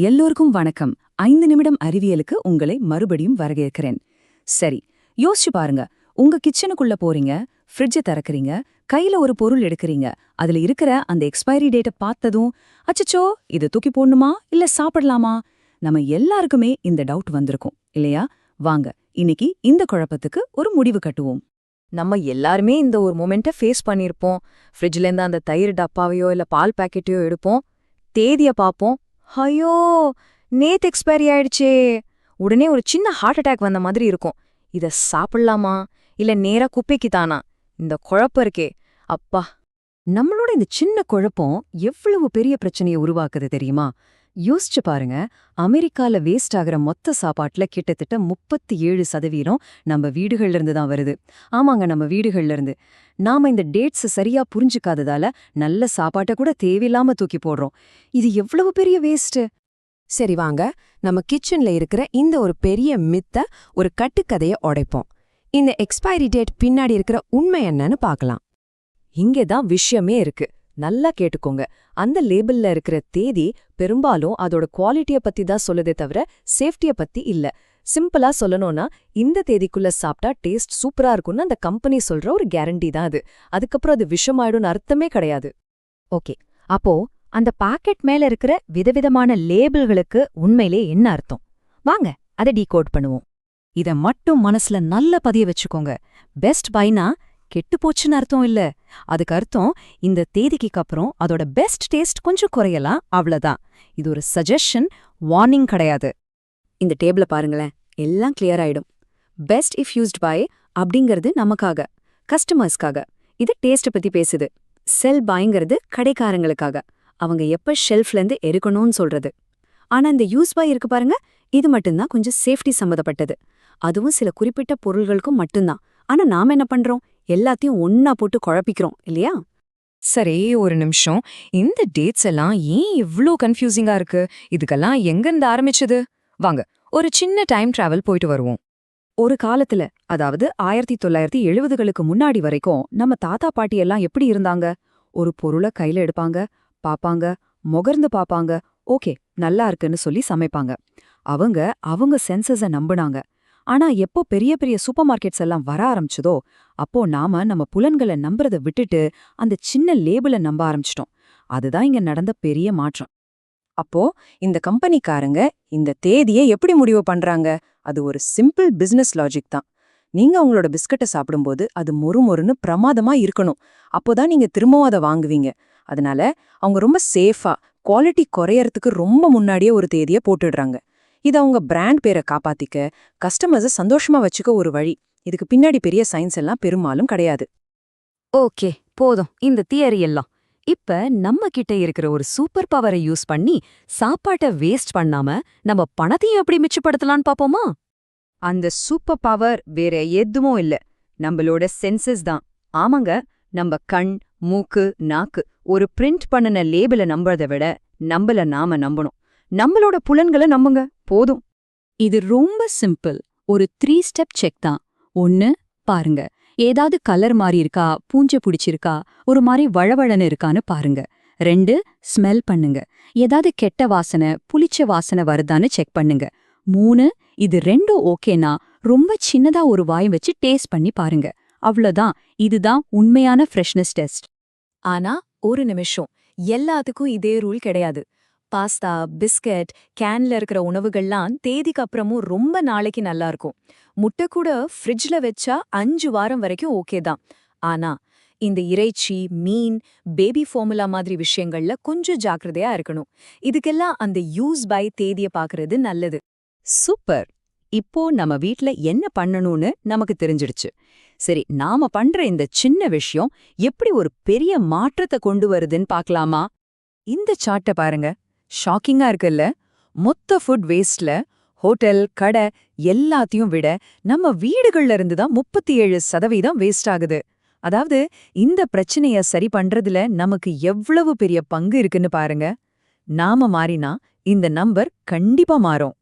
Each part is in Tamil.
எல்லோருக்கும் வணக்கம். 5 நிமிடம் அறிவியலுக்கு உங்களை மறுபடியும் வரவேற்கிறேன். சரி, யோசிச்சு பாருங்க. உங்க கிச்சனுக்குள்ள போறீங்க, ஃப்ரிட்ஜை திறக்கறீங்க, கையில ஒரு பொருள் எடுக்கறீங்க. அதுல இருக்கிற அந்த எக்ஸ்பைரி டேட்டை பார்த்ததும், அச்சச்சோ, இது தூக்கி போடணுமா இல்ல சாப்பிடலாமா? நம்ம எல்லாருக்குமே இந்த டவுட் வந்திருக்கும் இல்லையா? வாங்க, இன்னைக்கு இந்த குழப்பத்துக்கு ஒரு முடிவு கட்டுவோம். நம்ம எல்லாருமே இந்த ஒரு மொமெண்ட்டை ஃபேஸ் பண்ணியிருப்போம். ஃப்ரிட்ஜ்லேருந்து அந்த தயிர் டப்பாவையோ இல்ல பால் பாக்கெட்டையோ எடுப்போம், தேதியை பார்ப்போம். ஐயோ, நேத்து எக்ஸ்பைரி ஆயிடுச்சே! உடனே ஒரு சின்ன ஹார்ட் அட்டாக் வந்த மாதிரி இருக்கும். இத சாப்பிடலாமா இல்ல நேரா குப்பைக்கு தானா? இந்த குழப்பம் இருக்கே அப்பா! நம்மளோட இந்த சின்ன குழப்பம் எவ்வளவு பெரிய பிரச்சனையை உருவாக்குது தெரியுமா? யோசிச்சு பாருங்க. அமெரிக்கால வேஸ்ட் ஆகிற மொத்த சாப்பாட்டுல கிட்டத்தட்ட 37% நம்ம வீடுகள்ல இருந்து தான் வருது. ஆமாங்க, நம்ம வீடுகள்ல இருந்து. நாம இந்த டேட்ஸ் சரியா புரிஞ்சுக்காததால நல்ல சாப்பாட்டை கூட தேவையில்லாம தூக்கி போடுறோம். இது எவ்வளவு பெரிய வேஸ்ட்! சரி வாங்க, நம்ம கிச்சன்ல இருக்கிற இந்த ஒரு பெரிய மித்த ஒரு கட்டுக்கதைய உடைப்போம். இந்த எக்ஸ்பைரி டேட் பின்னாடி இருக்கிற உண்மை என்னன்னு பார்க்கலாம். இங்கே தான் விஷயமே இருக்கு. நல்லா கேட்டுக்கோங்க. அந்த லேபிள்ல இருக்கிற தேதி பெரும்பாலும் அதோட குவாலிட்டிய பத்தி தான் சொல்லுதே தவிர சேஃப்டிய பத்தி இல்ல. சிம்பிளா சொல்லணும்னா, இந்த தேதிக்குள்ள சாப்பிட்டா டேஸ்ட் சூப்பரா இருக்கும்னு அந்த கம்பெனி சொல்ற ஒரு கேரண்டி தான் அது. அதுக்கப்புறம் அது விஷமாயிடும்னு அர்த்தமே கிடையாது. ஓகே, அப்போ அந்த பாக்கெட் மேல இருக்கிற விதவிதமான லேபிள்களுக்கு உண்மையிலே என்ன அர்த்தம்? வாங்க, அதை டீகோட் பண்ணுவோம். இத மட்டும் மனசுல நல்ல பதிய வச்சுக்கோங்க. பெஸ்ட் பைனா கெட்டு போச்சுன்னு அர்த்தம் இல்ல. அதுக்கு அர்த்தம் இந்த தேதிக்கு அப்புறம் அதோட பெஸ்ட் டேஸ்ட் கொஞ்சம் குறையலாம், அவ்வளவுதான். இது ஒரு சஜஷன், வார்னிங் கிடையாது. இந்த டேபிள பாருங்களேன், எல்லாம் கிளியர் ஆயிடும். பெஸ்ட் இஃப் யூஸ்ட் பை அப்படிங்கிறது நமக்காக, கஸ்டமர்ஸ்க்காக. இது டேஸ்ட் பத்தி பேசுது. செல் பைங்கிறது கடைக்காரங்களுக்காக, அவங்க எப்ப ஷெல்ஃப்லேருந்து எடுக்கணும்னு சொல்றது. ஆனா இந்த யூஸ் பை இருக்கு பாருங்க, இது மட்டும்தான் கொஞ்சம் சேஃப்டி சம்மந்தப்பட்டது. அதுவும் சில குறிப்பிட்ட பொருள்களுக்கும் மட்டும்தான். ஆனா நாம என்ன பண்றோம்? எல்லாத்தையும் ஒன்னா போட்டு குழப்பிக்கிறோம் இல்லையா? சரி, ஒரு நிமிஷம். இந்த டேட்ஸ் எல்லாம் ஏன் இவ்ளோ கன்ஃபியூசிங்கா இருக்கு? இதுக்கெல்லாம் எங்கிருந்து ஆரம்பிச்சது? வாங்க, ஒரு சின்ன டைம் டிராவல் போயிட்டு வருவோம். ஒரு காலத்துல, அதாவது 1970களுக்கு முன்னாடி வரைக்கும் நம்ம தாத்தா பாட்டி எல்லாம் எப்படி இருந்தாங்க? ஒரு பொருளை கையில எடுப்பாங்க, பாப்பாங்க, முகர்ந்து பாப்பாங்க, ஓகே நல்லா இருக்குன்னு சொல்லி சமைப்பாங்க. அவங்க சென்சஸ நம்புனாங்க. ஆனா எப்போ பெரிய பெரிய சூப்பர் மார்க்கெட்ஸ் எல்லாம் வர ஆரம்பிச்சதோ, அப்போ நாம நம்ம புலன்களை நம்புறத விட்டுட்டு அந்த சின்ன லேபிள நம்ப ஆரம்பிச்சிட்டோம். அதுதான் இங்க நடந்த பெரிய மாற்றம். அப்போ இந்த கம்பெனிக்காரங்க இந்த தேதியை எப்படி முடிவு பண்றாங்க? அது ஒரு சிம்பிள் பிசினஸ் லாஜிக் தான். நீங்க உங்களோட பிஸ்கட்டை சாப்பிடும்போது அது மொறுமொறுன்னு பிரமாதமா இருக்கணும். அப்போதான் நீங்க திரும்பவும் அதை வாங்குவீங்க. அதனால அவங்க ரொம்ப சேஃபா, குவாலிட்டி குறையறதுக்கு ரொம்ப முன்னாடியே ஒரு தேதியை போட்டுடுறாங்க. இது அவங்க பிராண்ட் பேரை காப்பாத்திக்க, கஸ்டமர்ஸை சந்தோஷமா வச்சுக்க ஒரு வழி. இதுக்கு பின்னாடி பெரிய சயின்ஸ் எல்லாம் பெரும்பாலும் கிடையாது. ஓகே, போதும் இந்த தியரி எல்லாம். இப்ப நம்ம கிட்ட இருக்கிற ஒரு சூப்பர் பவரை யூஸ் பண்ணி சாப்பாட்டை வேஸ்ட் பண்ணாம நம்ம பணத்தையும் எப்படி மிச்சப்படுத்தலாம்னு பாப்போமா? அந்த சூப்பர் பவர் வேற எதுவும் இல்ல, நம்மளோட சென்சஸ் தான். ஆமாங்க, நம்ம கண், மூக்கு, நாக்கு ஒரு பிரிண்ட் பண்ணின லேபிள நம்புறதை விட நம்மள நாம நம்பணும். நம்மளோட புலன்களை நம்புங்க, போதும். இது ரொம்ப சிம்பிள். ஒரு 3 ஸ்டெப் செக் தான். 1, பாருங்க, ஏதாவது கலர் மாறி இருக்கா, பூஞ்சை பிடிச்சிருக்கா, ஒரு மாதிரி வழவழன்னு இருக்கான்னு பாருங்க. 2, ஸ்மெல் பண்ணுங்க. ஏதாவது கெட்ட வாசனை, புளிச்ச வாசனை வருதான்னு செக் பண்ணுங்க. 3, இது ரெண்டும் ஓகேனா ரொம்ப சின்னதா ஒரு வாய் வச்சு டேஸ்ட் பண்ணி பாருங்க. அவ்வளவுதான். இதுதான் உண்மையான ஃப்ரெஷ்னஸ் டெஸ்ட். ஆனா ஒரு நிமிஷம், எல்லாத்துக்கும் இதே ரூல் கிடையாது. பாஸ்தா, பிஸ்கட், கேன்ல இருக்கிற உணவுகள்லாம் தேதிக்கு அப்புறமும் ரொம்ப நாளைக்கு நல்லா இருக்கும். முட்டை கூட ஃப்ரிட்ஜ்ல வச்சா 5 வாரம் வரைக்கும் ஓகே தான். ஆனா இந்த இறைச்சி, மீன், பேபி ஃபார்முலா மாதிரி விஷயங்கள்ல கொஞ்சம் ஜாக்கிரதையா இருக்கணும். இதுக்கெல்லாம் அந்த யூஸ் பை தேதியை பார்க்கறது நல்லது. சூப்பர்! இப்போ நம்ம வீட்ல என்ன பண்ணணும்னு நமக்கு தெரிஞ்சிடுச்சு. சரி, நாம பண்ற இந்த சின்ன விஷயம் எப்படி ஒரு பெரிய மாற்றத்தை கொண்டு வருதுன்னு பார்க்கலாமா? இந்த சார்ட்டை பாருங்க. ஷாக்கிங்கா இருக்குல்ல? மொத்த ஃபுட் வேஸ்ட்ல ஹோட்டல், கடை எல்லாத்தையும் விட நம்ம வீடுகள்ல இருந்து தான் 37% வேஸ்ட் ஆகுது. அதாவது இந்த பிரச்சனைய சரி பண்றதுல நமக்கு எவ்வளவு பெரிய பங்கு இருக்குன்னு பாருங்க. நாம மாறினா இந்த நம்பர் கண்டிப்பா மாறும்.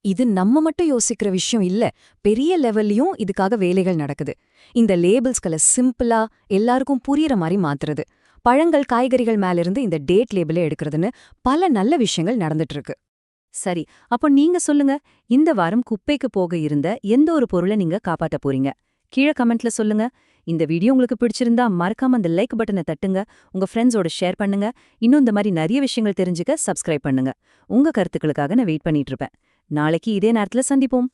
இது நம்ம மட்டும் யோசிக்கிற விஷயம் இல்ல, பெரிய லெவல்லையும் இதுக்காக வேலைகள் நடக்குது. இந்த லேபிள்ஸ்களை சிம்பிளா எல்லாருக்கும் புரியற மாதிரி மாத்துறது, பழங்கள், காய்கறிகள் மேலிருந்து இந்த டேட் லேபிளை எடுக்கிறதுன்னு பல நல்ல விஷயங்கள் நடந்துட்டு இருக்கு. சரி, அப்போ நீங்க சொல்லுங்க, இந்த வாரம் குப்பைக்கு போக இருந்த எந்த ஒரு பொருளை நீங்க காப்பாத்த போறீங்க? கீழ கமெண்ட்ல சொல்லுங்க. இந்த வீடியோ உங்களுக்கு பிடிச்சிருந்தா மறக்காம அந்த லைக் பட்டனை தட்டுங்க, உங்க ஃப்ரெண்ட்ஸோட ஷேர் பண்ணுங்க. இன்னும் இந்த மாதிரி நிறைய விஷயங்கள் தெரிஞ்சுக்க சப்ஸ்கிரைப் பண்ணுங்க. உங்க கருத்துக்களுக்காக நான் வெயிட் பண்ணிட்டு இருப்பேன். நாளைக்கு இதே நேரத்துல சந்திப்போம்.